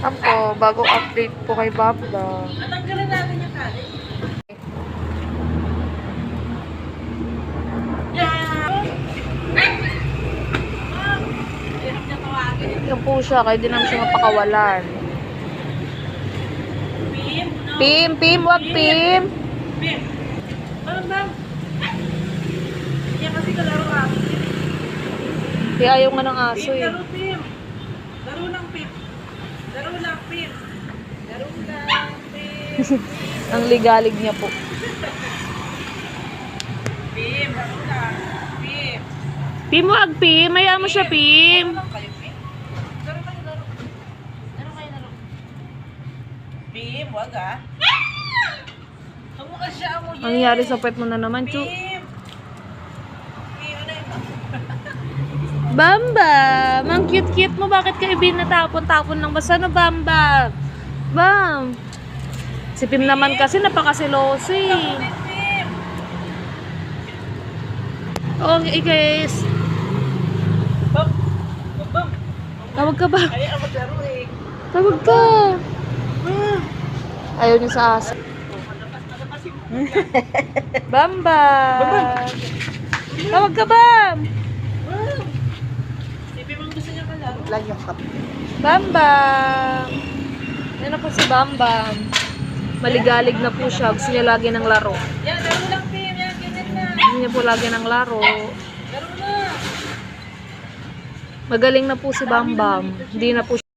Ako, bagong update po kay Bamba. Natanggalan natin yung kali. Yan po siya, kaya di namin siya mapakawalan. Pim, no? Pim, wag Pim. Pim. Bam. Yan kasi kalaro ako. Kaya ayaw nga ng aso Pim, eh. laro Pim. Laro lang Pim. Laro lang Pim. Laro lang Pim. Ang ligalig niya po. Pim, laro lang. Pim. Pim, wag Pim. Hayaan mo siya Pim. Laro lang kayo Pim. Laro kayo, laro. Laro kayo, laro. Pim, wag ah. Kamukha siya mo, Ang nangyari sa pet mo na naman, Chu? Pim. Pim, ano yun? Bamba! Mang cute-cute mo. Bakit ka ibinatapon-tapon ng basa na Bamba? Bam! Si Pim naman kasi napakasiloso eh. Pim. Okay guys. Bam. Bam. Tawag ka ba? Ay, ang maglaro eh. Tawag ka. Ayaw niya sa aso. Bamba! Tawag ka Bam! Si Pim ang gusto niya kalaro. Lang yung cup. Bambam! Yan na po si Bambam. Maligalig na po siya. Gusto niya lagi ng laro. Yan, laro lang Pim. Yan, ganyan na. Gusto niya po lagi ng laro. Laro na. Magaling na po si Bambam. Hindi na po